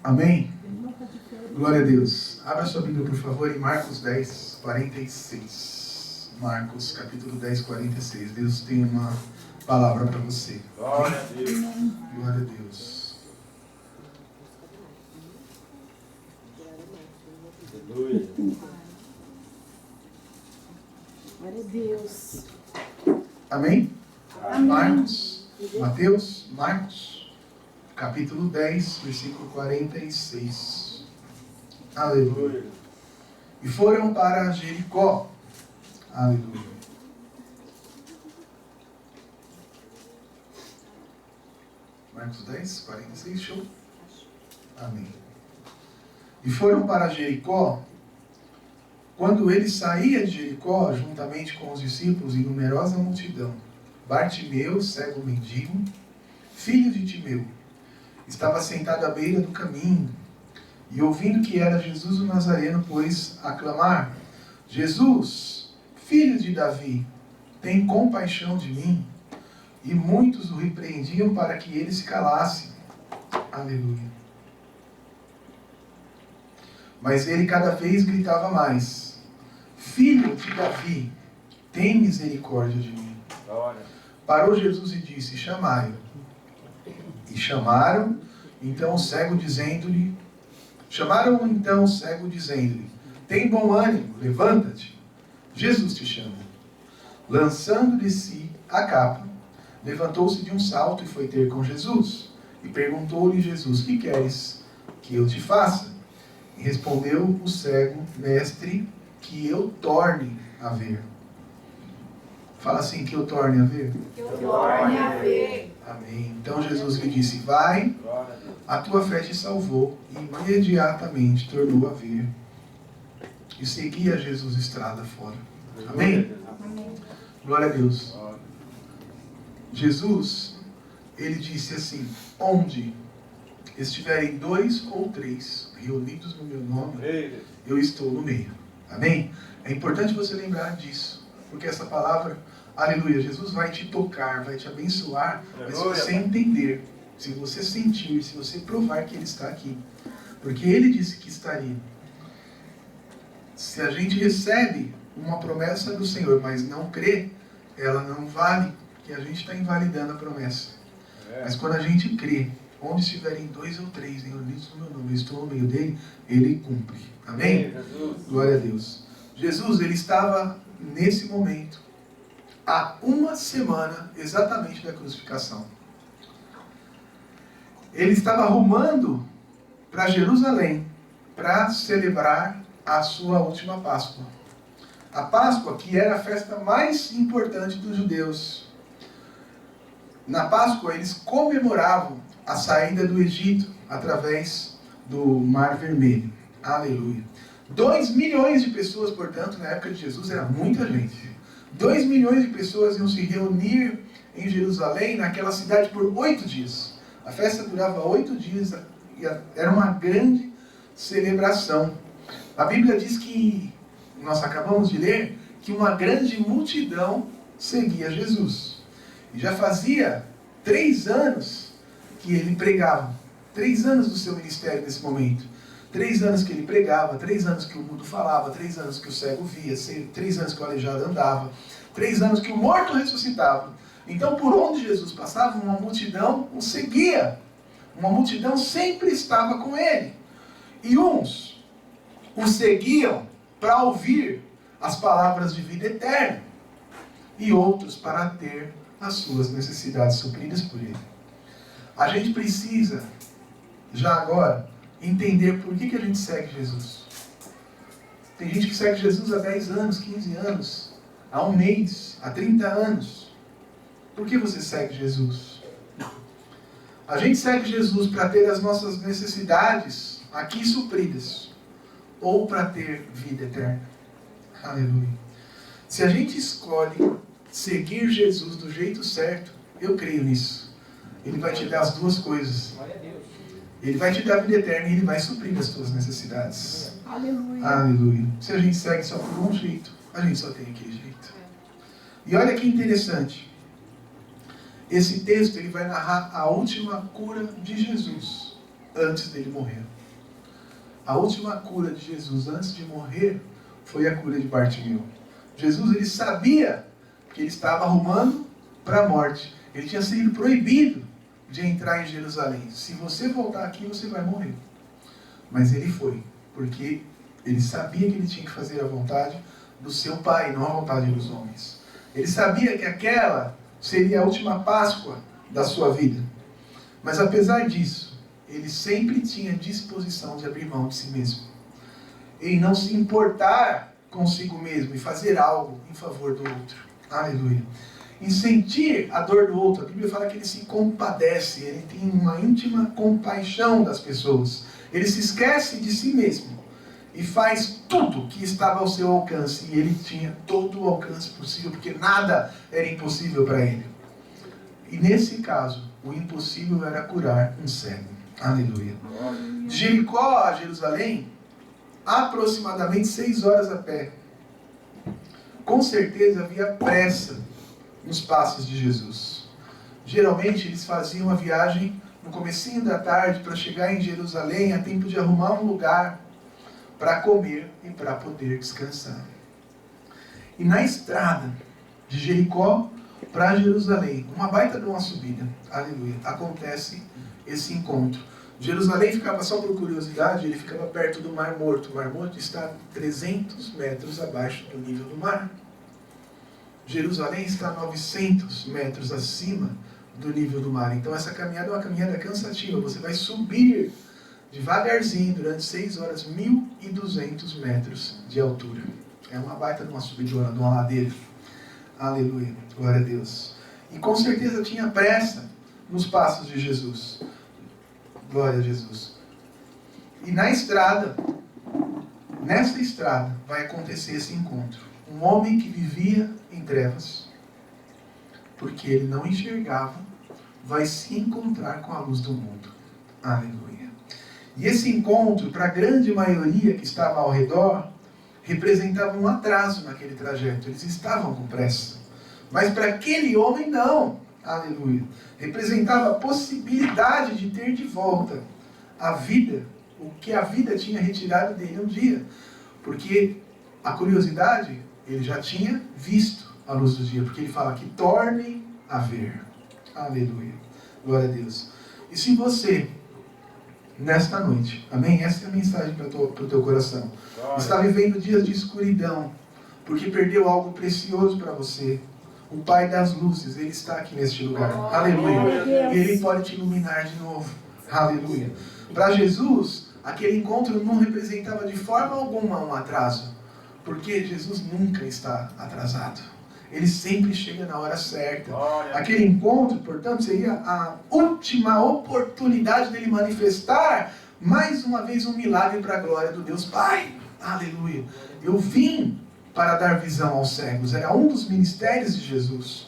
Amém? Glória a Deus. Abra sua Bíblia, por favor, em Marcos 10, 46. Marcos, capítulo 10, 46. Deus tem uma palavra para você. Glória a Deus. Glória a Deus. Aleluia. Glória a Deus. Amém? Amém. Marcos, capítulo 10, versículo 46. Aleluia. E foram para Jericó. Aleluia. Marcos 10, 46, show. Amém. E foram para Jericó. Quando ele saía de Jericó, juntamente com os discípulos e numerosa multidão, Bartimeu, cego mendigo, filho de Timeu, estava sentado à beira do caminho, e ouvindo que era Jesus o Nazareno, pôs a clamar: Jesus, filho de Davi, tem compaixão de mim. E muitos o repreendiam para que ele se calasse. Aleluia. Mas ele cada vez gritava mais: Filho de Davi, tem misericórdia de mim. Glória. Parou Jesus e disse: Chamai-o. E chamaram então o cego, dizendo-lhe: Tem bom ânimo, levanta-te, Jesus te chama. Lançando de si a capa, levantou-se de um salto e foi ter com Jesus. E perguntou-lhe Jesus: Que queres que eu te faça? E respondeu o cego: Mestre, que eu torne a ver. Fala assim: que eu torne a ver. Que eu torne a ver. Amém. Então Jesus lhe disse: Vai, Glória a Deus. a tua fé te salvou. E imediatamente tornou a ver. E seguia Jesus estrada fora. Amém? Amém. Glória a Deus. Glória. Jesus, ele disse assim: Onde estiverem 2 ou 3 reunidos no meu nome, Ei, eu estou no meio. Amém? É importante você lembrar disso, porque essa palavra, aleluia, Jesus vai te tocar, vai te abençoar, mas se você entender, se você sentir, se você provar que Ele está aqui, porque Ele disse que estaria. Se a gente recebe uma promessa do Senhor, mas não crê, ela não vale, que a gente está invalidando a promessa. Mas quando a gente crê, onde estiverem 2 ou 3 reunidos no meu nome, eu estou no meio dele, ele cumpre. Amém? Jesus. Glória a Deus. Jesus, ele estava nesse momento, há uma semana exatamente da crucificação. Ele estava rumando para Jerusalém para celebrar a sua última Páscoa. A Páscoa, que era a festa mais importante dos judeus. Na Páscoa, eles comemoravam a saída do Egito através do Mar Vermelho. Aleluia. 2 milhões de pessoas, portanto, na época de Jesus, era muita gente. 2 milhões de pessoas iam se reunir em Jerusalém, naquela cidade, por 8 dias. A festa durava 8 dias, e era uma grande celebração. A Bíblia diz que, nós acabamos de ler, que uma grande multidão seguia Jesus. E já fazia 3 anos que ele pregava. 3 anos do seu ministério nesse momento. 3 anos que ele pregava, 3 anos que o mudo falava, 3 anos que o cego via, 3 anos que o aleijado andava, 3 anos que o morto ressuscitava. Então, por onde Jesus passava, uma multidão o seguia. Uma multidão sempre estava com ele. E uns o seguiam para ouvir as palavras de vida eterna. E outros para ter as suas necessidades supridas por ele. A gente precisa, já agora, entender por que a gente segue Jesus. Tem gente que segue Jesus há 10 anos, 15 anos, há 1 mês, há 30 anos. Por que você segue Jesus? A gente segue Jesus para ter as nossas necessidades aqui supridas, ou para ter vida eterna. Aleluia. Se a gente escolhe seguir Jesus do jeito certo, eu creio nisso. Ele vai te dar as duas coisas. Ele vai te dar a vida eterna e ele vai suprir as tuas necessidades. Aleluia. Aleluia. Se a gente segue só por um jeito, a gente só tem aquele jeito. E olha que interessante. Esse texto ele vai narrar a última cura de Jesus. antes dele morrer. A última cura de Jesus antes de morrer foi a cura de Bartimeu. Jesus, ele sabia que ele estava arrumando para a morte. Ele tinha sido proibido de entrar em Jerusalém. Se você voltar aqui, você vai morrer. Mas ele foi, porque ele sabia que ele tinha que fazer a vontade do seu Pai, não a vontade dos homens. Ele sabia que aquela seria a última Páscoa da sua vida. Mas apesar disso, ele sempre tinha disposição de abrir mão de si mesmo. Em não se importar consigo mesmo e fazer algo em favor do outro. Aleluia. Em sentir a dor do outro. A Bíblia fala que ele se compadece, ele tem uma íntima compaixão das pessoas. Ele se esquece de si mesmo e faz tudo que estava ao seu alcance. E ele tinha todo o alcance possível, porque nada era impossível para ele. E nesse caso, o impossível era curar um cego. Aleluia. De Jericó a Jerusalém, aproximadamente 6 horas a pé. Com certeza havia pressa nos passos de Jesus. Geralmente eles faziam a viagem no comecinho da tarde para chegar em Jerusalém a tempo de arrumar um lugar para comer e para poder descansar. E na estrada de Jericó para Jerusalém, uma baita de uma subida, aleluia, acontece esse encontro. Jerusalém ficava, só por curiosidade, ele ficava perto do Mar Morto. O Mar Morto está 300 metros abaixo do nível do mar. Jerusalém está 900 metros acima do nível do mar. Então essa caminhada é uma caminhada cansativa. Você vai subir devagarzinho durante 6 horas, 1.200 metros de altura. É uma baita de uma subidona, de uma ladeira. Aleluia, glória a Deus. E com certeza tinha pressa nos passos de Jesus. Glória a Jesus. E na estrada, nessa estrada, vai acontecer esse encontro. Um homem que vivia em trevas, porque ele não enxergava, vai se encontrar com a luz do mundo. Aleluia. E esse encontro, para a grande maioria que estava ao redor, representava um atraso naquele trajeto. Eles estavam com pressa. Mas para aquele homem, não. Aleluia. Representava a possibilidade de ter de volta a vida, o que a vida tinha retirado dele um dia. Porque a curiosidade, ele já tinha visto a luz do dia. Porque ele fala que tornem a ver. Aleluia. Glória a Deus. E se você, nesta noite, amém? Essa é a mensagem para o teu coração. Está vivendo dias de escuridão, porque perdeu algo precioso para você. O Pai das luzes, Ele está aqui neste lugar. Aleluia. E Ele pode te iluminar de novo. Aleluia. Para Jesus, aquele encontro não representava de forma alguma um atraso. Porque Jesus nunca está atrasado. Ele sempre chega na hora certa. Aquele encontro, portanto, seria a última oportunidade dele manifestar mais uma vez um milagre para a glória do Deus Pai. Aleluia. Eu vim para dar visão aos cegos. Era um dos ministérios de Jesus.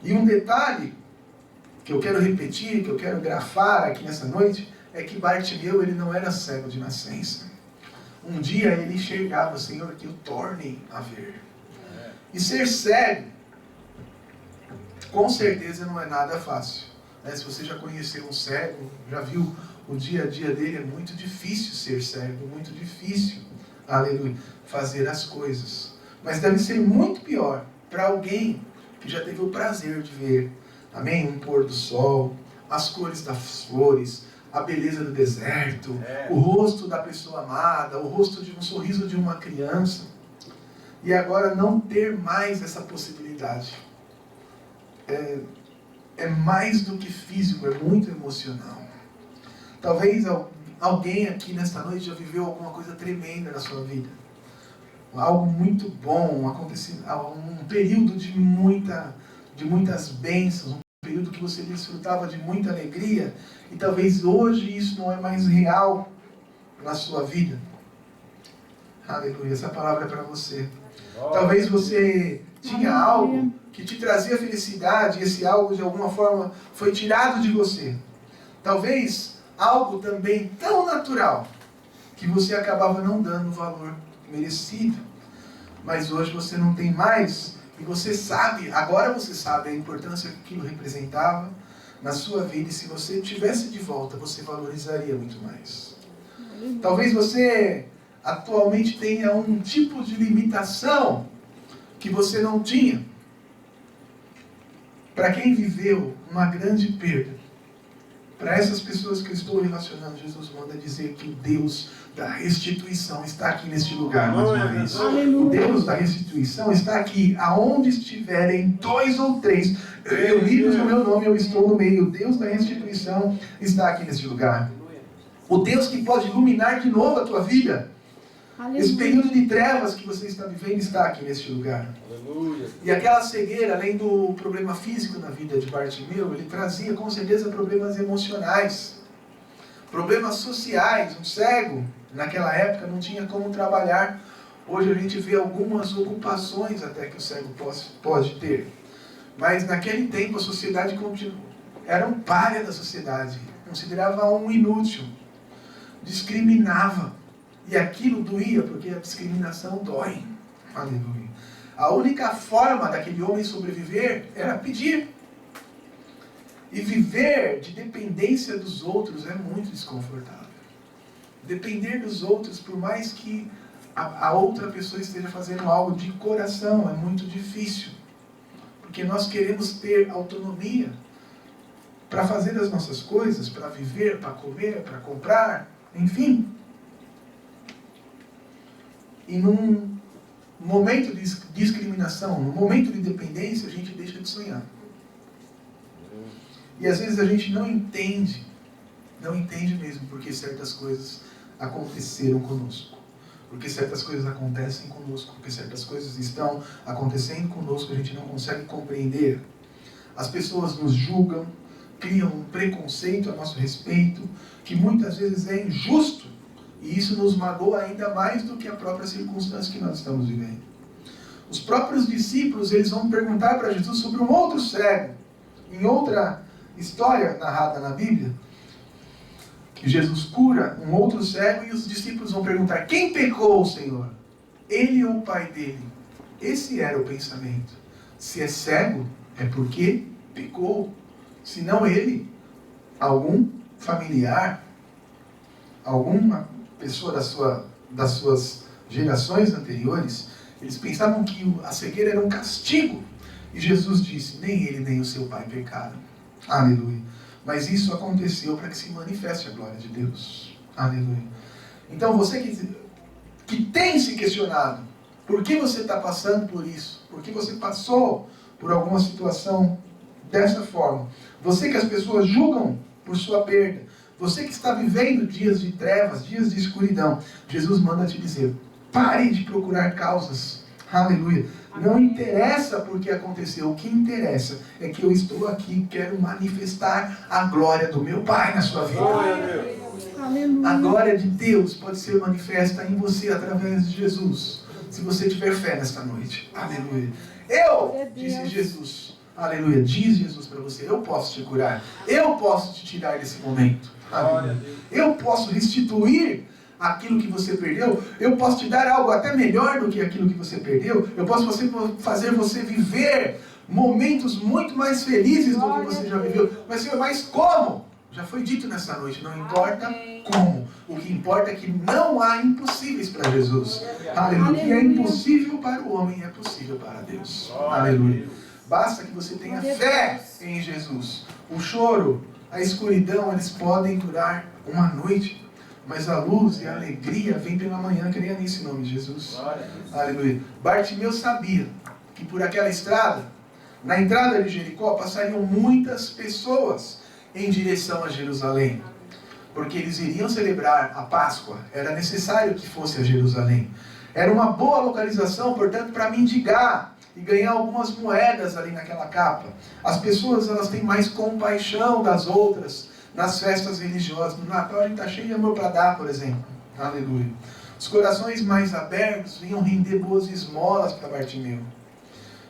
E um detalhe que eu quero repetir, que eu quero grafar aqui nessa noite, é que Bartimeu, ele não era cego de nascença. Um dia ele enxergava, Senhor, que o tornem a ver. E ser cego, com certeza não é nada fácil. Se você já conheceu um cego, já viu o dia a dia dele, é muito difícil ser cego, muito difícil, aleluia, fazer as coisas. Mas deve ser muito pior para alguém que já teve o prazer de ver, amém? Um pôr do sol, as cores das flores, a beleza do deserto, o rosto da pessoa amada, o rosto de um sorriso de uma criança. E agora não ter mais essa possibilidade. É mais do que físico, é muito emocional. Talvez alguém aqui nesta noite já viveu alguma coisa tremenda na sua vida. Algo muito bom, um período de muitas bênçãos, um período que você desfrutava de muita alegria, e talvez hoje isso não é mais real na sua vida. Aleluia, essa palavra é para você. Talvez você tinha algo que te trazia felicidade, e esse algo de alguma forma foi tirado de você. Talvez algo também tão natural que você acabava não dando o valor merecido. Mas hoje você não tem mais, e você sabe, agora você sabe a importância que aquilo representava, na sua vida, e se você tivesse de volta, você valorizaria muito mais. Talvez você atualmente tenha um tipo de limitação que você não tinha. Para quem viveu uma grande perda, para essas pessoas que eu estou relacionando, Jesus manda dizer que o Deus da restituição está aqui neste lugar, mais uma vez. O Deus da restituição está aqui, aonde estiverem 2 ou 3 reunidos no meu nome, eu estou no meio. O Deus da restituição está aqui neste lugar. O Deus que pode iluminar de novo a tua vida. Aleluia. Esse período de trevas que você está vivendo está aqui neste lugar. Aleluia. E aquela cegueira, além do problema físico na vida de Bartimeu, ele trazia com certeza problemas emocionais, problemas sociais. Um cego, naquela época, não tinha como trabalhar. Hoje a gente vê algumas ocupações até que o cego pode ter. Mas naquele tempo a sociedade era um pária da sociedade, considerava um inútil, discriminava. E aquilo doía, porque a discriminação dói. Aleluia. A única forma daquele homem sobreviver era pedir. E viver de dependência dos outros é muito desconfortável. Depender dos outros, por mais que a outra pessoa esteja fazendo algo de coração, é muito difícil. Porque nós queremos ter autonomia para fazer as nossas coisas, para viver, para comer, para comprar, enfim. E num momento de discriminação, num momento de dependência, a gente deixa de sonhar. E às vezes a gente não entende mesmo porque certas coisas aconteceram conosco. Porque certas coisas acontecem conosco, porque certas coisas estão acontecendo conosco, a gente não consegue compreender. As pessoas nos julgam, criam um preconceito a nosso respeito, que muitas vezes é injusto. E isso nos magoa ainda mais do que a própria circunstância que nós estamos vivendo. Os próprios discípulos, eles vão perguntar para Jesus sobre um outro cego. Em outra história narrada na Bíblia, que Jesus cura um outro cego e os discípulos vão perguntar: quem pecou, Senhor? Ele ou o pai dele? Esse era o pensamento. Se é cego, é porque pecou. Se não ele, algum familiar, alguma pessoa das suas gerações anteriores, eles pensavam que a cegueira era um castigo. E Jesus disse: nem ele nem o seu pai pecaram. Aleluia. Mas isso aconteceu para que se manifeste a glória de Deus. Aleluia. Então você que tem se questionado por que você está passando por isso, por que você passou por alguma situação dessa forma, você que as pessoas julgam por sua perda, você que está vivendo dias de trevas, dias de escuridão, Jesus manda te dizer: pare de procurar causas. Aleluia. Não interessa porque aconteceu. O que interessa é que eu estou aqui, quero manifestar a glória do meu Pai na sua vida. A glória de Deus pode ser manifesta em você através de Jesus, se você tiver fé nesta noite. Aleluia. Disse Jesus. Aleluia. Diz Jesus para você: eu posso te curar. Eu posso te tirar desse momento. Aleluia. Eu posso restituir aquilo que você perdeu. Eu posso te dar algo até melhor do que aquilo que você perdeu. Eu posso fazer você viver momentos muito mais felizes do que você já viveu. Mas Senhor, mas como? Já foi dito nessa noite, não importa como. O que importa é que não há impossíveis para Jesus. Aleluia. O que é impossível para o homem é possível para Deus. Aleluia. Basta que você tenha fé em Jesus. O choro, a escuridão, eles podem durar uma noite, mas a luz e a alegria vêm pela manhã. Creia nisso em nome de Jesus. Aleluia. Bartimeu sabia que por aquela estrada, na entrada de Jericó, passariam muitas pessoas em direção a Jerusalém, porque eles iriam celebrar a Páscoa. Era necessário que fosse a Jerusalém. Era uma boa localização, portanto, para mendigar e ganhar algumas moedas ali naquela capa. As pessoas, elas têm mais compaixão das outras nas festas religiosas. No Natal a gente está cheio de amor para dar, por exemplo. Aleluia. Os corações mais abertos vinham render boas esmolas para Bartimeu.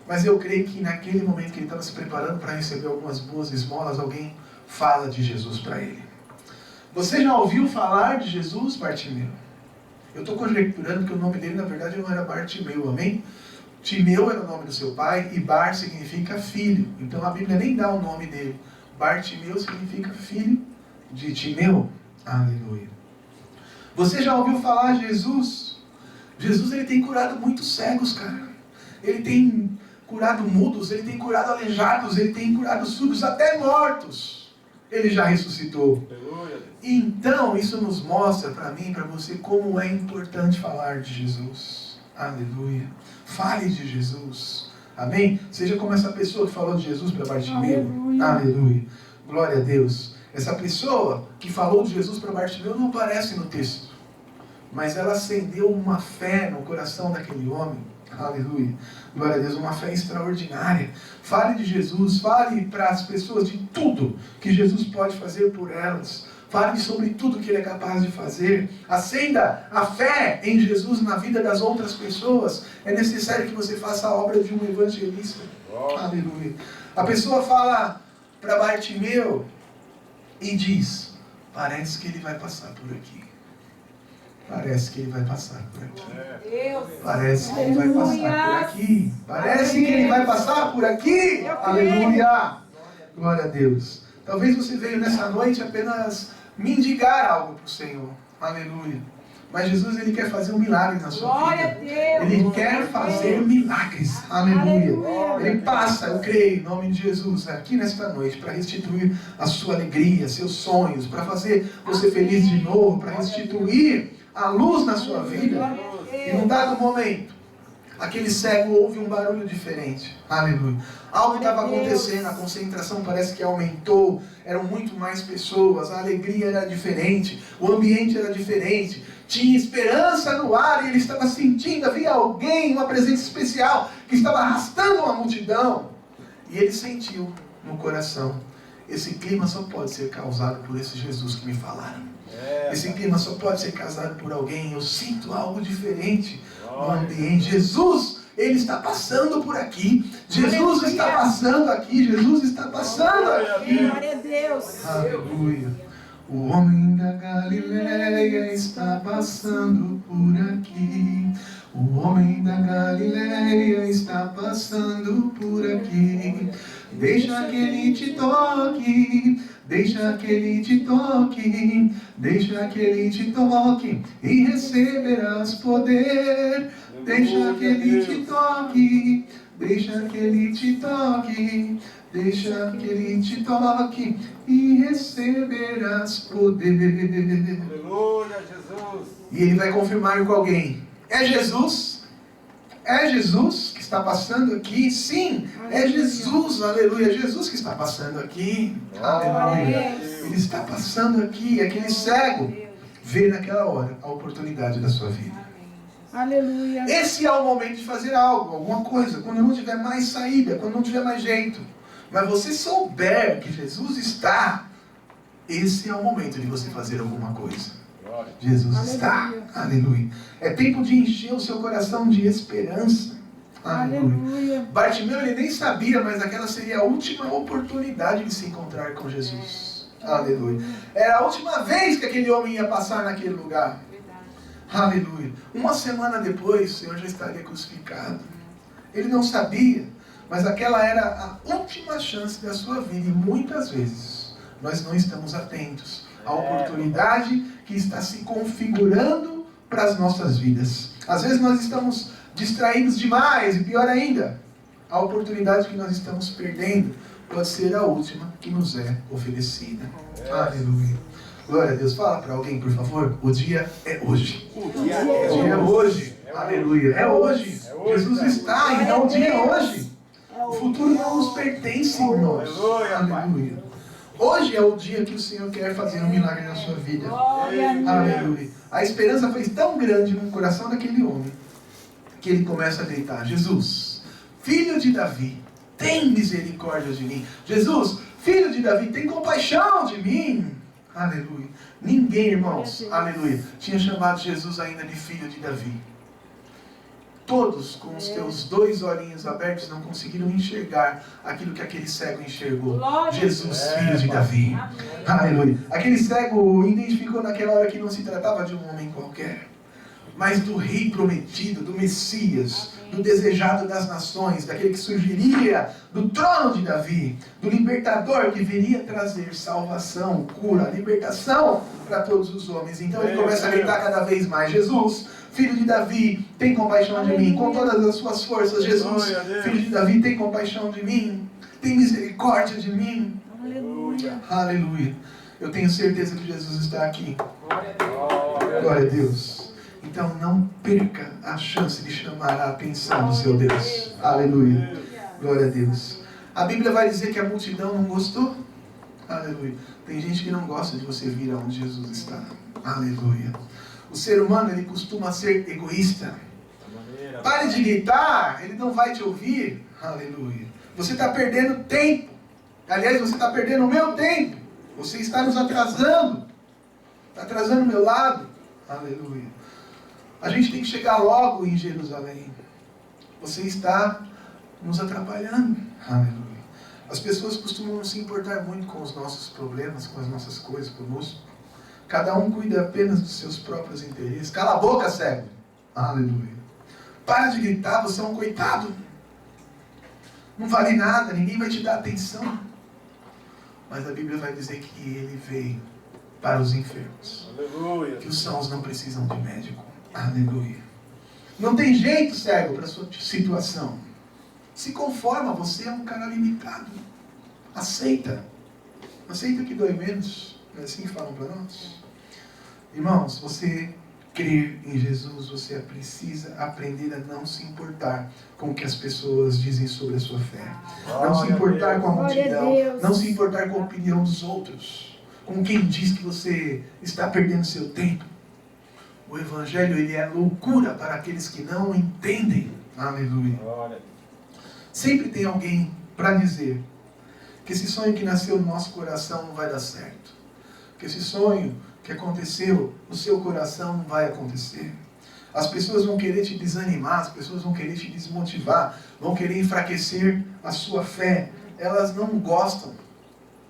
Mas eu creio que naquele momento que ele estava se preparando para receber algumas boas esmolas, alguém fala de Jesus para ele. Você já ouviu falar de Jesus, Bartimeu? Eu estou conjecturando que o nome dele, na verdade, não era Bartimeu, amém? Timeu era o nome do seu pai e Bar significa filho. Então a Bíblia nem dá o nome dele. Bartimeu significa filho de Timeu. Aleluia. Você já ouviu falar de Jesus? Jesus, ele tem curado muitos cegos, cara. Ele tem curado mudos, ele tem curado aleijados, ele tem curado surdos, até mortos. Ele já ressuscitou. Então, isso nos mostra para mim e para você como é importante falar de Jesus. Aleluia. Fale de Jesus. Amém? Seja como essa pessoa que falou de Jesus para Bartimeu. Aleluia. Aleluia. Glória a Deus. Essa pessoa que falou de Jesus para Bartimeu não aparece no texto. Mas ela acendeu uma fé no coração daquele homem. Aleluia. Glória a Deus, uma fé extraordinária. Fale de Jesus, fale para as pessoas de tudo que Jesus pode fazer por elas. Fale sobre tudo que Ele é capaz de fazer. Acenda a fé em Jesus na vida das outras pessoas. É necessário que você faça a obra de um evangelista. Aleluia. A pessoa fala para Bartimeu e diz: parece que ele vai passar por aqui. Parece que ele vai passar por aqui. Parece que ele vai passar por aqui. Parece que ele vai passar por aqui. Aleluia. Glória a Deus. Talvez você veio nessa noite apenas mendigar algo para o Senhor. Aleluia. Mas Jesus, Ele quer fazer um milagre na sua vida. Ele quer fazer milagres. Aleluia. Ele passa, eu creio, em nome de Jesus, aqui nesta noite, para restituir a sua alegria, seus sonhos, para fazer você feliz de novo, para restituir a luz na sua vida. E num dado momento, aquele cego ouve um barulho diferente. Aleluia. Algo estava acontecendo, a concentração parece que aumentou, eram muito mais pessoas, a alegria era diferente, o ambiente era diferente, tinha esperança no ar e ele estava sentindo, havia alguém, uma presença especial que estava arrastando uma multidão. E ele sentiu no coração: esse clima só pode ser causado por esse Jesus que me falaram. Esse clima só pode ser causado por alguém. Eu sinto algo diferente no ambiente. Jesus, Ele está passando por aqui. Jesus está passando aqui. Jesus está passando aqui. Glória a Deus. Aleluia. O homem da Galileia está passando por aqui. O homem da Galileia está passando por aqui. Deixa que Ele te toque. Deixa que Ele te toque. Deixa que Ele te toque e receberás poder. Deixa que Ele te toque. Deixa que Ele te toque. Deixa que Ele te toque e receberás poder. Aleluia, Jesus. E Ele vai confirmar com alguém: é Jesus? É Jesus que está passando aqui? Sim, é Jesus, aleluia. É Jesus que está passando aqui, aleluia. Ele está passando aqui. Aquele cego vê naquela hora a oportunidade da sua vida. Aleluia. Esse é o momento de fazer algo, alguma coisa, quando não tiver mais saída, quando não tiver mais jeito. Mas você souber que Jesus está, esse é o momento de você fazer alguma coisa. Jesus está, aleluia. É tempo de encher o seu coração de esperança. Aleluia. Bartimeu, ele nem sabia, mas aquela seria a última oportunidade de se encontrar com Jesus. Aleluia. Era a última vez que aquele homem ia passar naquele lugar. Aleluia. Uma semana depois, o Senhor já estaria crucificado. Ele não sabia, mas aquela era a última chance da sua vida. E muitas vezes nós não estamos atentos à oportunidade que está se configurando para as nossas vidas. Às vezes nós estamos distraídos demais, e pior ainda, a oportunidade que nós estamos perdendo pode ser a última que nos é oferecida. Aleluia. Glória a Deus. Fala para alguém, por favor. O dia é hoje. O dia é hoje. Aleluia. É hoje. Jesus está, então o dia é hoje. O futuro não nos pertence, irmãos. Aleluia. Hoje é o dia que o Senhor quer fazer um milagre na sua vida. Aleluia. A esperança foi tão grande no coração daquele homem que ele começa a gritar: Jesus, filho de Davi, tem misericórdia de mim. Jesus, filho de Davi, tem compaixão de mim. Aleluia. Ninguém, irmãos, aleluia, tinha chamado Jesus ainda de filho de Davi. Todos, com os teus dois olhinhos abertos, não conseguiram enxergar aquilo que aquele cego enxergou. Jesus, filho de Davi. Aleluia. Aquele cego identificou naquela hora que não se tratava de um homem qualquer. mas do rei prometido, do Messias, do desejado das nações, daquele que surgiria do trono de Davi, do libertador que viria trazer salvação, cura, libertação para todos os homens. Então ele começa a gritar cada vez mais: Jesus, filho de Davi, tem compaixão de mim, com todas as suas forças. Jesus, filho de Davi, tem compaixão de mim, tem misericórdia de mim. Aleluia. Aleluia. Eu tenho certeza que Jesus está aqui. Glória a Deus. Então não perca a chance de chamar a atenção do seu Deus. Aleluia. Glória a Deus. A Bíblia vai dizer que a multidão não gostou. Aleluia. Tem gente que não gosta de você vir aonde Jesus está. Aleluia. O ser humano, ele costuma ser egoísta. Pare de gritar, ele não vai te ouvir. Aleluia. Você está perdendo tempo. Aliás, você está perdendo o meu tempo. Você está nos atrasando. Está atrasando o meu lado. Aleluia. A gente tem que chegar logo em Jerusalém. Você está nos atrapalhando. Aleluia. As pessoas costumam não se importar muito com os nossos problemas, com as nossas coisas, conosco. Cada um cuida apenas dos seus próprios interesses. Cala a boca, cego. Aleluia. Para de gritar, você é um coitado. Não vale nada, ninguém vai te dar atenção. Mas a Bíblia vai dizer que ele veio para os enfermos. Aleluia. Que os sãos não precisam de médico. Aleluia. Não tem jeito, cego, para a sua situação. Se conforma, você é um cara limitado. Aceita. Aceita que dói menos. Não é assim que falam para nós? Irmãos, você crer em Jesus, você precisa aprender a não se importar com o que as pessoas dizem sobre a sua fé. Não se importar com a multidão. Não se importar com a opinião dos outros. Com quem diz que você está perdendo seu tempo. O Evangelho, ele é loucura para aqueles que não entendem. Aleluia. Sempre tem alguém para dizer que esse sonho que nasceu no nosso coração não vai dar certo. Que esse sonho que aconteceu no seu coração não vai acontecer. As pessoas vão querer te desanimar, as pessoas vão querer te desmotivar, vão querer enfraquecer a sua fé. Elas não gostam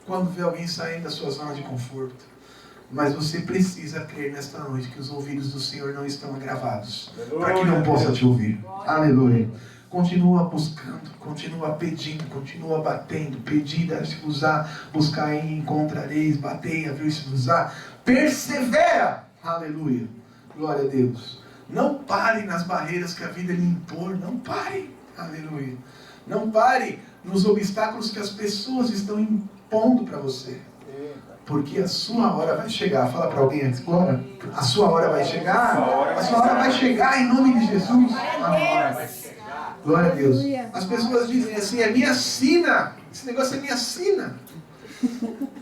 quando vê alguém saindo da sua zona de conforto. Mas você precisa crer nesta noite que os ouvidos do Senhor não estão agravados, para que não possa te ouvir. Aleluia. Continua buscando, continua pedindo, continua batendo. Pedida, a buscar e encontrareis, batei, abrir-se-vos. Persevera. Aleluia. Glória a Deus. Não pare nas barreiras que a vida lhe impor. Não pare. Aleluia. Não pare nos obstáculos que as pessoas estão impondo para você. Porque a sua hora vai chegar. Fala para alguém agora. A sua hora vai chegar. A sua hora vai chegar em nome de Jesus. Amém. Glória a Deus. As pessoas dizem assim: é minha sina. Esse negócio é minha sina.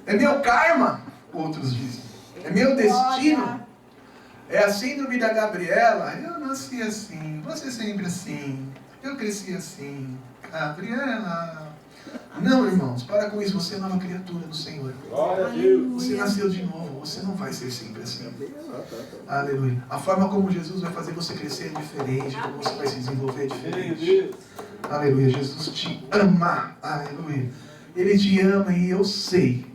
É meu karma. Outros dizem. É meu destino. É a síndrome da Gabriela. Eu nasci assim. Você sempre assim. Eu cresci assim. Gabriela. Não, irmãos, para com isso. Você é nova criatura do Senhor. Glória a Deus. Você nasceu de novo. Você não vai ser sempre assim. Aleluia. A forma como Jesus vai fazer você crescer é diferente. Como você vai se desenvolver é diferente. Aleluia. Jesus te ama. Aleluia. Ele te ama e eu sei.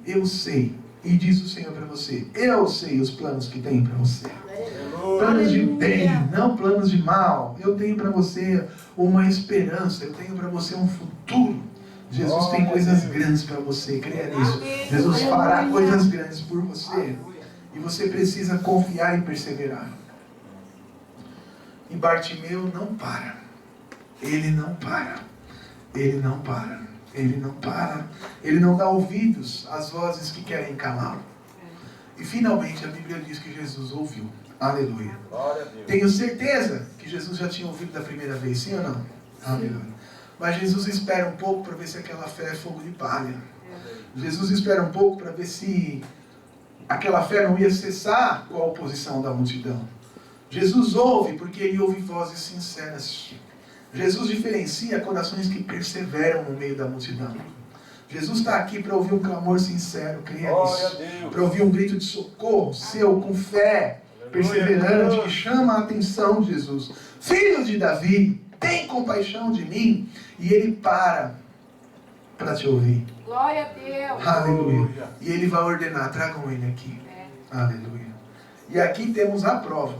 E diz o Senhor para você: eu sei os planos que tem para você. Planos de bem, não planos de mal. Eu tenho para você uma esperança. Eu tenho para você um futuro. Jesus tem coisas grandes para você, creia nisso. Jesus fará coisas grandes por você. E você precisa confiar e perseverar. E Bartimeu não para. Ele não para. Ele não para. Ele não para. Ele não dá ouvidos às vozes que querem calá-lo. E finalmente a Bíblia diz que Jesus ouviu. Aleluia. Tenho certeza que Jesus já tinha ouvido da primeira vez, sim ou não? Aleluia. Mas Jesus espera um pouco para ver se aquela fé é fogo de palha. Jesus espera um pouco para ver se aquela fé não ia cessar com a oposição da multidão. Jesus ouve porque ele ouve vozes sinceras. Jesus diferencia corações que perseveram no meio da multidão. Jesus está aqui para ouvir um clamor sincero, creia nisso. Para ouvir um grito de socorro seu com fé perseverante que chama a atenção de Jesus. Filho de Davi, tem compaixão de mim. E ele para te ouvir. Glória a Deus. Aleluia. E ele vai ordenar: tragam ele aqui. Aleluia. E aqui temos a prova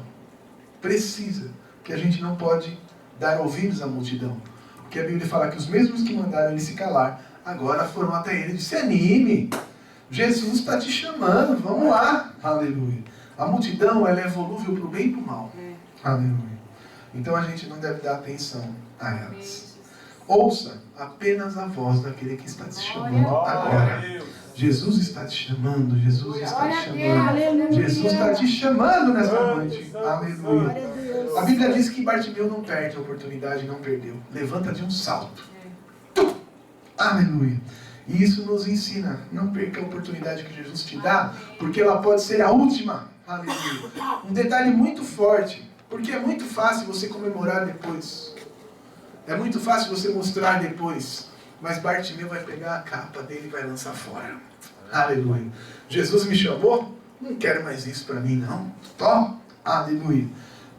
precisa, que a gente não pode dar ouvidos à multidão. Porque a Bíblia fala que os mesmos que mandaram ele se calar, agora foram até ele e disse: anime, Jesus está te chamando, vamos lá. Aleluia. A multidão, ela é volúvel para o bem e para o mal. Aleluia. Então a gente não deve dar atenção a elas. Ouça apenas a voz daquele que está te chamando agora. Jesus está te chamando, Jesus está te chamando. Jesus está te chamando nessa noite. Aleluia. A Bíblia diz que Bartimeu não perde a oportunidade, não perdeu. Levanta de um salto. Aleluia. E isso nos ensina, não perca a oportunidade que Jesus te dá, porque ela pode ser a última. Aleluia. Um detalhe muito forte, porque é muito fácil você comemorar depois. É muito fácil você mostrar depois. Mas Bartimeu vai pegar a capa dele e vai lançar fora. Aleluia. Jesus me chamou? Não quero mais isso para mim, não. Toma. Aleluia.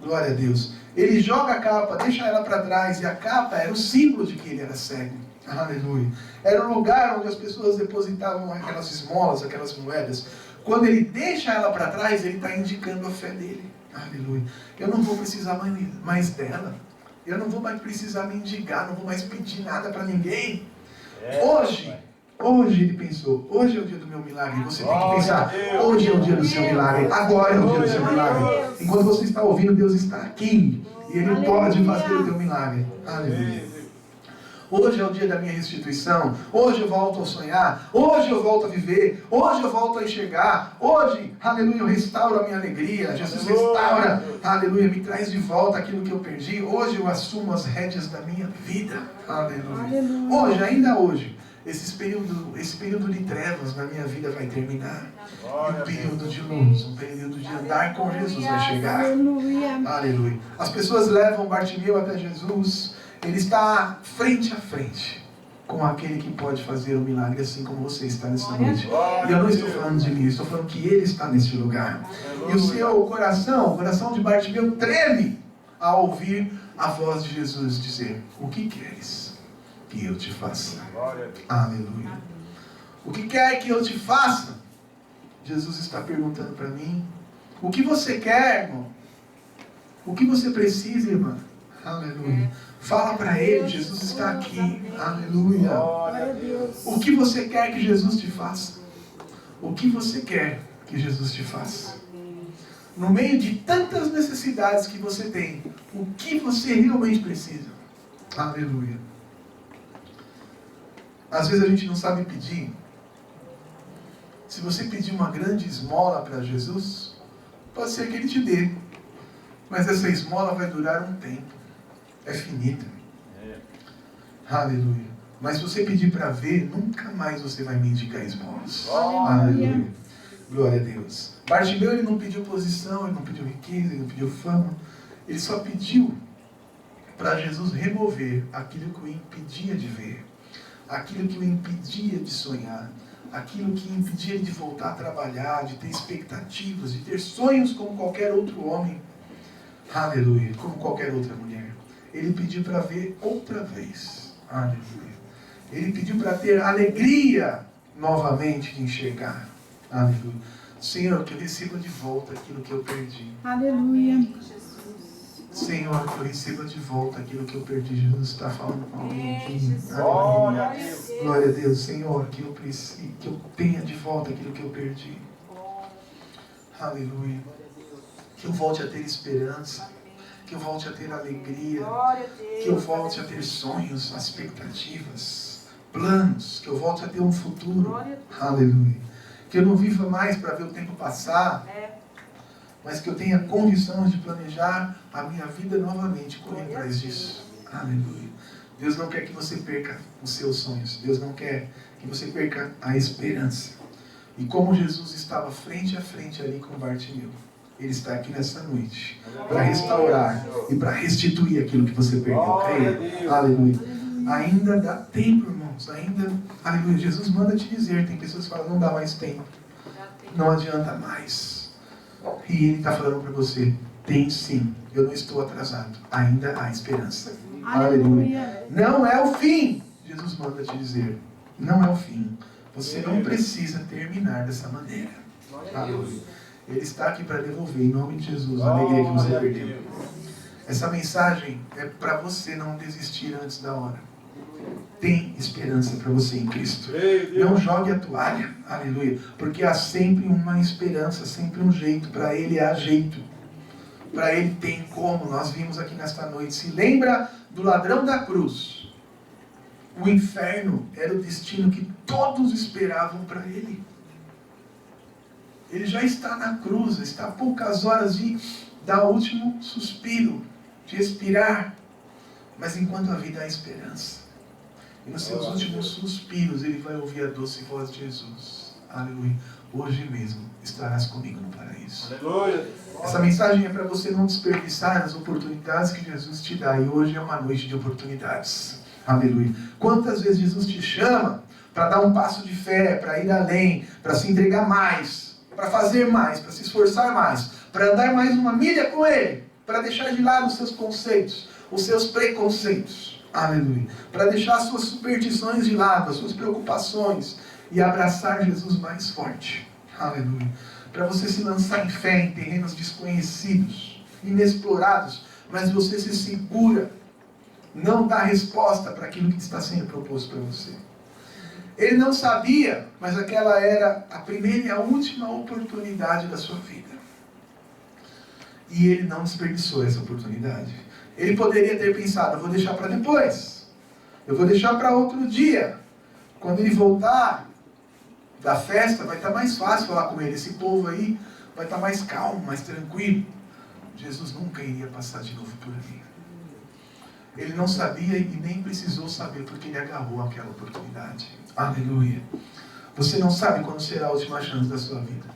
Glória a Deus. Ele joga a capa, deixa ela para trás. E a capa era o símbolo de que ele era cego. Aleluia. Era o lugar onde as pessoas depositavam aquelas esmolas, aquelas moedas. Quando ele deixa ela para trás, ele está indicando a fé dele. Aleluia. Eu não vou precisar mais dela. Eu não vou mais precisar mendigar, não vou mais pedir nada para ninguém. Hoje ele pensou, hoje é o dia do meu milagre. Você tem que pensar, hoje é o dia do seu milagre. Agora é o dia do seu milagre. Enquanto você está ouvindo, Deus está aqui. E Ele pode fazer o teu milagre. Aleluia. Hoje é o dia da minha restituição. Hoje eu volto a sonhar. Hoje eu volto a viver. Hoje eu volto a enxergar. Hoje, aleluia, eu restauro a minha alegria. Jesus restaura, aleluia, me traz de volta aquilo que eu perdi. Hoje eu assumo as rédeas da minha vida. Aleluia. Hoje, ainda hoje, esse período de trevas na minha vida vai terminar. E um período de luz, um período de andar com Jesus vai chegar. Aleluia. As pessoas levam Bartimeu até Jesus. Ele está frente a frente com aquele que pode fazer o milagre, assim como você está nessa noite. E eu não estou falando de mim, eu estou falando que ele está nesse lugar. E o seu coração, o coração de Bartimeu treme ao ouvir a voz de Jesus dizer: o que queres que eu te faça? Aleluia. O que quer que eu te faça? Jesus está perguntando para mim. O que você quer, irmão? O que você precisa, irmã? Aleluia. Fala para Ele, Jesus está aqui. Aleluia. O que você quer que Jesus te faça? O que você quer que Jesus te faça? No meio de tantas necessidades que você tem, o que você realmente precisa? Aleluia. Às vezes a gente não sabe pedir. Se você pedir uma grande esmola para Jesus, pode ser que Ele te dê. Mas essa esmola vai durar um tempo. É finita. Aleluia. Mas se você pedir para ver, nunca mais você vai mendigar esmolas. Aleluia. Glória a Deus. Bartimeu, ele não pediu posição, ele não pediu riqueza, ele não pediu fama. Ele só pediu para Jesus remover aquilo que o impedia de ver, aquilo que o impedia de sonhar, aquilo que impedia de voltar a trabalhar, de ter expectativas, de ter sonhos como qualquer outro homem. Aleluia. Como qualquer outra mulher. Ele pediu para ver outra vez. Aleluia. Ele pediu para ter alegria novamente de enxergar. Aleluia. Senhor, que eu receba de volta aquilo que eu perdi. Aleluia. Senhor, que eu receba de volta aquilo que eu perdi. Jesus está falando com alguém aqui. Aleluia. Glória a Deus. Senhor, que eu tenha de volta aquilo que eu perdi. Aleluia. Que eu volte a ter esperança. Que eu volte a ter alegria, que eu volte a ter sonhos, expectativas, planos, que eu volte a ter um futuro. Aleluia. Que eu não viva mais para ver o tempo passar, mas que eu tenha condição de planejar a minha vida novamente, correr atrás disso. Aleluia. Deus não quer que você perca os seus sonhos. Deus não quer que você perca a esperança. E como Jesus estava frente a frente ali com Bartimeu, Ele está aqui nessa noite para restaurar e para restituir aquilo que você perdeu. Creia. Aleluia. Ainda dá tempo, irmãos. Aleluia. Jesus manda te dizer. Tem pessoas que falam, não dá mais tempo. Não adianta mais. E Ele está falando para você, tem sim. Eu não estou atrasado. Ainda há esperança. Aleluia. Não é o fim. Jesus manda te dizer. Não é o fim. Você não precisa terminar dessa maneira. Aleluia. Ele está aqui para devolver, em nome de Jesus, a alegria que você Glória a perdeu. Deus. Essa mensagem é para você não desistir antes da hora. Tem esperança para você em Cristo. Creio, Não Deus. jogue a toalha, aleluia, porque há sempre uma esperança, sempre um jeito. Para Ele há jeito. Para Ele tem como. Nós vimos aqui nesta noite. Se lembra do ladrão da cruz? O inferno era o destino que todos esperavam para ele. Ele já está na cruz, está a poucas horas de dar o último suspiro, de expirar. Mas enquanto a vida há esperança. E nos seus últimos suspiros ele vai ouvir a doce voz de Jesus. Aleluia. Hoje mesmo estarás comigo no paraíso. Aleluia. Essa mensagem é para você não desperdiçar as oportunidades que Jesus te dá. E hoje é uma noite de oportunidades. Aleluia. Quantas vezes Jesus te chama para dar um passo de fé, para ir além, para se entregar mais, para fazer mais, para se esforçar mais, para andar mais uma milha com Ele, para deixar de lado os seus conceitos, os seus preconceitos. Aleluia. Para deixar as suas superstições de lado, as suas preocupações e abraçar Jesus mais forte. Aleluia. Para você se lançar em fé em terrenos desconhecidos, inexplorados, mas você se segura, não dá resposta para aquilo que está sendo proposto para você. Ele não sabia, mas aquela era a primeira e a última oportunidade da sua vida. E ele não desperdiçou essa oportunidade. Ele poderia ter pensado, eu vou deixar para depois. Eu vou deixar para outro dia. Quando ele voltar da festa, vai estar mais fácil falar com ele. Esse povo aí vai estar mais calmo, mais tranquilo. Jesus nunca iria passar de novo por ali. Ele não sabia e nem precisou saber, porque ele agarrou aquela oportunidade. Aleluia. Você não sabe quando será a última chance da sua vida.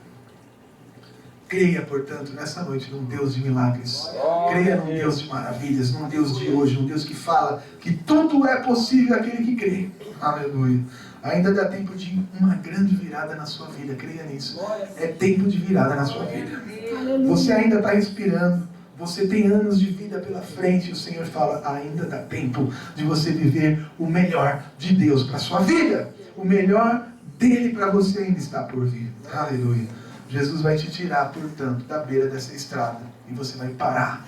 Creia, portanto, nessa noite num Deus de milagres. Creia num Deus de maravilhas, num Deus de hoje, num Deus que fala que tudo é possível àquele que crê. Aleluia. Ainda dá tempo de uma grande virada na sua vida. Creia nisso. É tempo de virada na sua vida. Você ainda está respirando. Você tem anos de vida pela frente. E o Senhor fala, ainda dá tempo de você viver o melhor de Deus para a sua vida. O melhor dele para você ainda está por vir. Aleluia. Jesus vai te tirar, portanto, da beira dessa estrada. E você vai parar,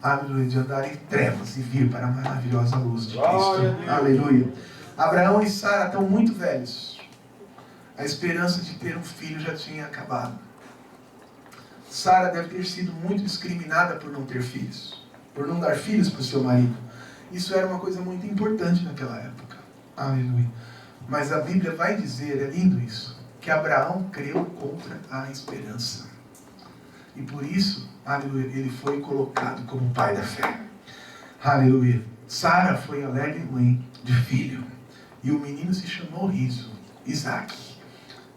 aleluia, de andar em trevas e vir para a maravilhosa luz de Cristo. Aleluia. Abraão e Sara estão muito velhos. A esperança de ter um filho já tinha acabado. Sara deve ter sido muito discriminada por não ter filhos. Por não dar filhos para o seu marido. Isso era uma coisa muito importante naquela época. Aleluia. Mas a Bíblia vai dizer, é lindo isso, que Abraão creu contra a esperança. E por isso, aleluia, ele foi colocado como pai da fé. Aleluia. Sara foi alegre mãe de filho. E o menino se chamou Riso, Isaac.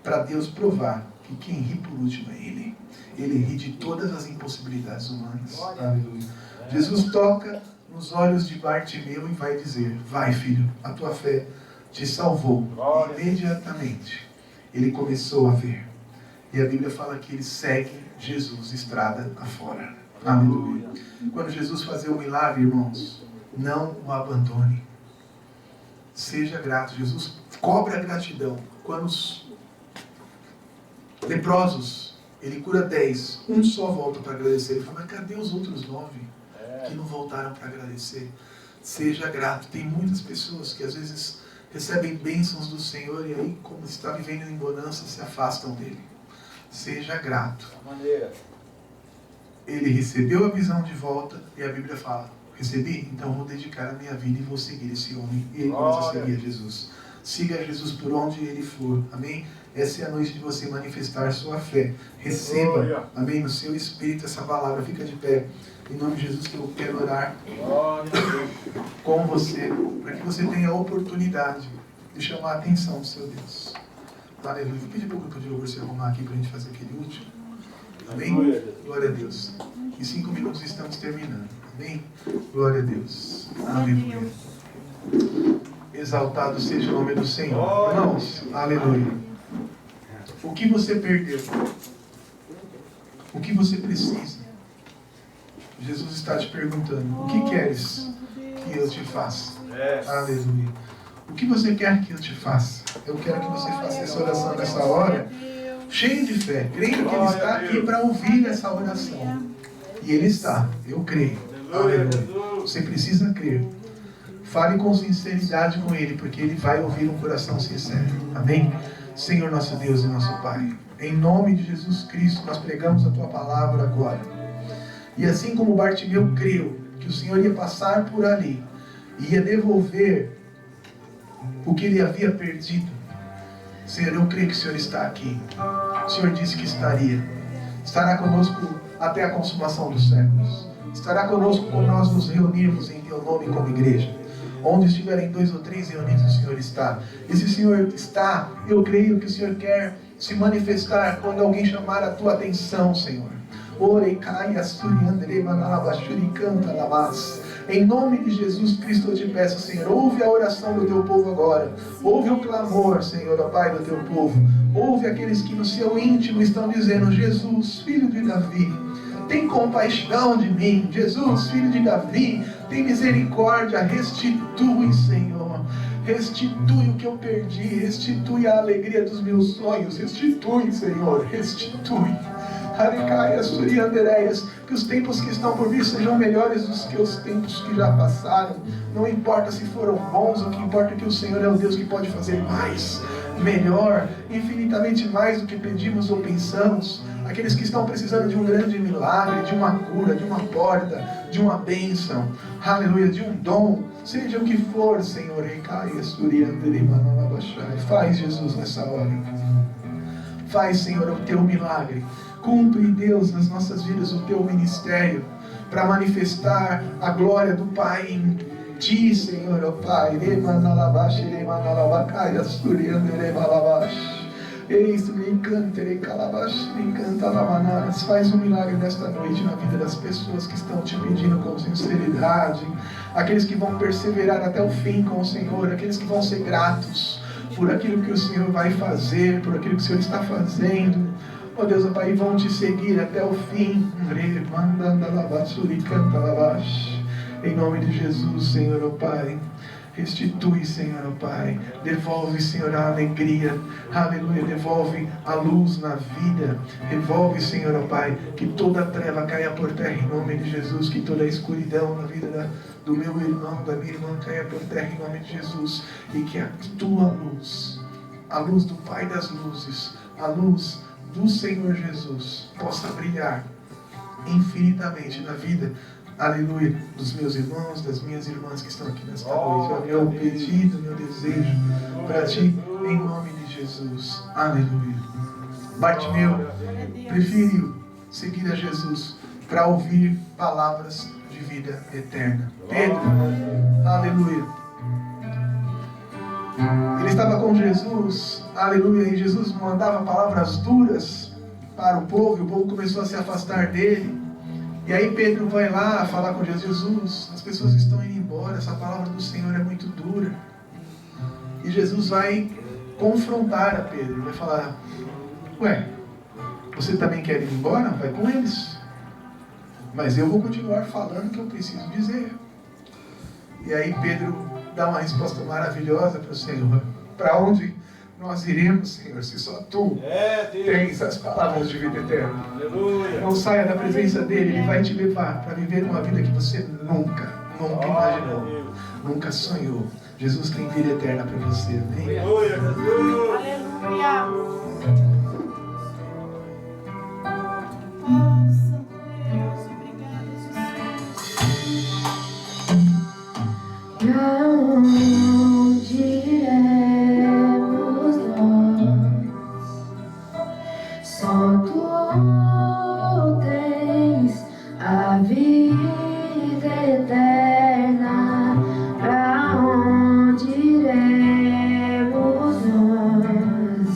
Para Deus provar que quem ri por último é ele. Ele ri de todas as impossibilidades humanas. Aleluia. Jesus toca nos olhos de Bartimeu e vai dizer, vai filho, a tua fé te salvou. Imediatamente ele começou a ver. E a Bíblia fala que ele segue Jesus estrada afora. Aleluia. Quando Jesus fazer o milagre, irmãos, não o abandone. Seja grato. Jesus cobra a gratidão. Quando os leprosos, ele cura 10, um só volta para agradecer. Ele fala, mas cadê os outros 9 que não voltaram para agradecer? Seja grato. Tem muitas pessoas que às vezes recebem bênçãos do Senhor e aí, como está vivendo em bonança, se afastam dele. Seja grato. Ele recebeu a visão de volta e a Bíblia fala, recebi? Então vou dedicar a minha vida e vou seguir esse homem. E ele começa a seguir Jesus. Siga Jesus por onde ele for. Amém? Essa é a noite de você manifestar sua fé. Receba, amém, no seu espírito essa palavra. Fica de pé. Em nome de Jesus que eu quero orar com você, para que você tenha a oportunidade de chamar a atenção do seu Deus. Aleluia. Vou pedir para o grupo de louvor se arrumar aqui para a gente fazer aquele último. Amém? Glória a Deus. Em 5 minutos estamos terminando. Amém? Glória a Deus. Aleluia. Exaltado seja o nome do Senhor. Irmãos, aleluia. O que você perdeu? O que você precisa? Jesus está te perguntando, o que queres que eu te faça? Aleluia. O que você quer que eu te faça? Eu quero que você faça essa oração nessa hora, cheio de fé, crendo que Ele está aqui para ouvir essa oração. E Ele está, eu creio. Aleluia. Você precisa crer. Fale com sinceridade com Ele, porque Ele vai ouvir um coração sincero. Amém? Senhor nosso Deus e nosso Pai, em nome de Jesus Cristo, nós pregamos a Tua palavra agora. E assim como Bartimeu creu que o Senhor ia passar por ali e ia devolver o que ele havia perdido, Senhor, eu creio que o Senhor está aqui. O Senhor disse que estaria. Estará conosco até a consumação dos séculos. Estará conosco quando nós nos reunirmos em Teu nome como igreja. Onde estiverem 2 ou 3 reunidos, o Senhor está. E se o Senhor está, eu creio que o Senhor quer se manifestar quando alguém chamar a Tua atenção, Senhor. Em nome de Jesus Cristo eu te peço, Senhor, ouve a oração do Teu povo agora. Ouve o clamor, Senhor, ó Pai, do Teu povo. Ouve aqueles que no seu íntimo estão dizendo: Jesus, filho de Davi, tem compaixão de mim. Jesus, filho de Davi, tem misericórdia. Restitui, Senhor. Restitui o que eu perdi. Restitui a alegria dos meus sonhos. Restitui, Senhor. Restitui. Que os tempos que estão por vir sejam melhores do que os tempos que já passaram. Não importa se foram bons, o que importa é que o Senhor é o Deus que pode fazer mais, melhor, infinitamente mais do que pedimos ou pensamos. Aqueles que estão precisando de um grande milagre, de uma cura, de uma porta, de uma bênção, aleluia, de um dom, seja o que for, Senhor. Faz, Jesus, nessa hora. Faz, Senhor, o Teu milagre. Cumpre, Deus, nas nossas vidas o Teu ministério, para manifestar a glória do Pai em Ti, Senhor, ó Pai. Faz um milagre nesta noite na vida das pessoas que estão Te pedindo com sinceridade, aqueles que vão perseverar até o fim com o Senhor, aqueles que vão ser gratos por aquilo que o Senhor vai fazer, por aquilo que o Senhor está fazendo. Ó Deus, ó Pai, vão Te seguir até o fim. Em nome de Jesus, Senhor, ó Pai. Restitui, Senhor, ó Pai. Devolve, Senhor, a alegria. Aleluia. Devolve a luz na vida. Devolve, Senhor, ó Pai, que toda treva caia por terra em nome de Jesus. Que toda a escuridão na vida do meu irmão, da minha irmã, caia por terra em nome de Jesus. E que a Tua luz, a luz do Pai das luzes, a luz do Senhor Jesus, possa brilhar infinitamente na vida, aleluia, dos meus irmãos, das minhas irmãs que estão aqui nesta noite. É o meu pedido, meu desejo para Ti, em nome de Jesus. Aleluia. Bartimeu preferiu seguir a Jesus para ouvir palavras de vida eterna. Pedro, aleluia, ele estava com Jesus, aleluia, e Jesus mandava palavras duras para o povo, e o povo começou a se afastar dele. E aí Pedro vai lá falar com Jesus: as pessoas estão indo embora, essa palavra do Senhor é muito dura. E Jesus vai confrontar a Pedro, vai falar: ué, você também quer ir embora? Vai com eles. Mas eu vou continuar falando o que eu preciso dizer. E aí Pedro dá uma resposta maravilhosa para o Senhor: para onde nós iremos, Senhor, se só Tu tens as palavras de vida eterna? Aleluia. Não saia da presença dEle, Ele vai te levar para viver uma vida que você nunca imaginou, nunca sonhou. Jesus tem vida eterna para você, amém? Aleluia, Jesus. Aleluia. Aonde iremos nós? Só Tu tens a vida eterna. Pra onde iremos nós?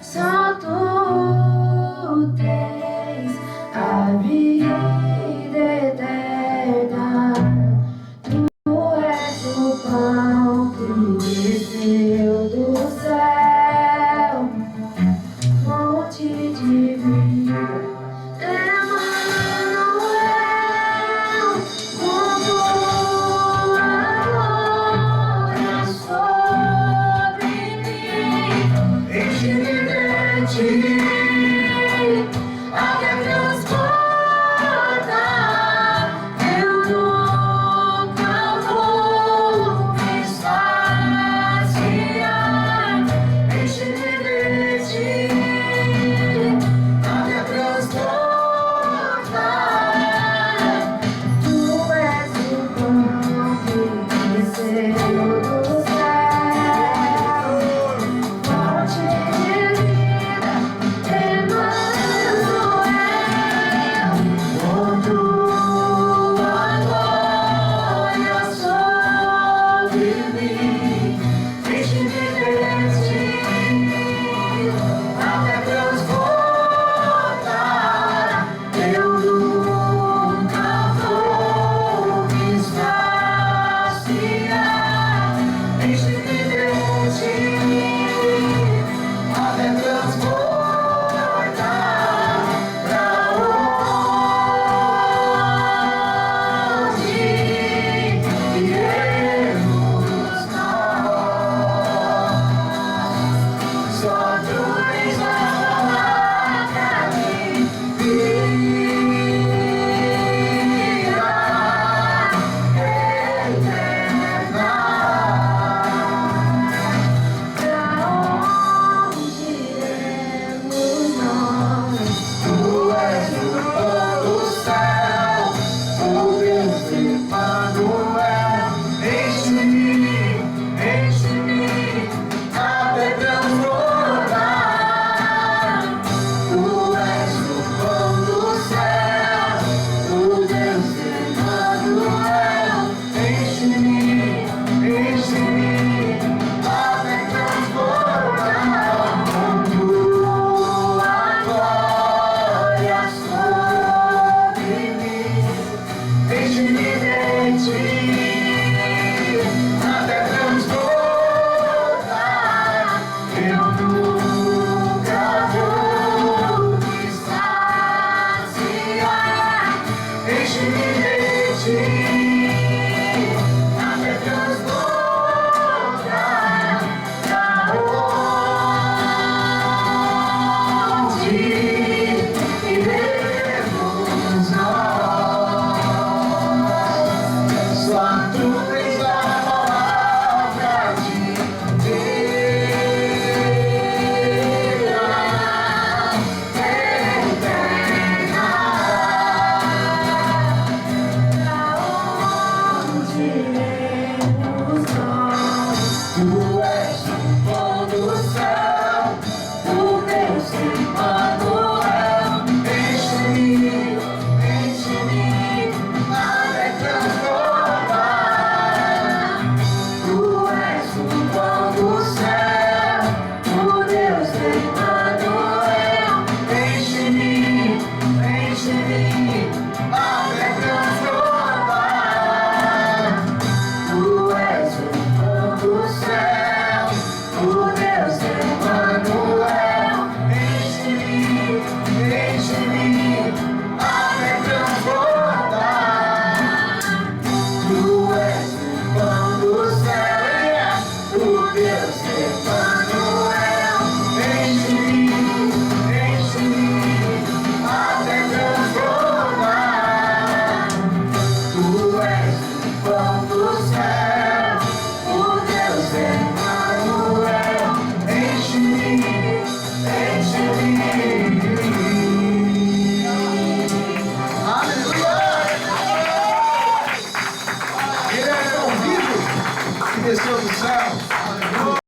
Só Tu tens a vida eterna. Pão que desceu do céu, fonte de vida, Emmanuel, ti, até transbordar. Eu nunca vou me saciar. Enche-me de ti.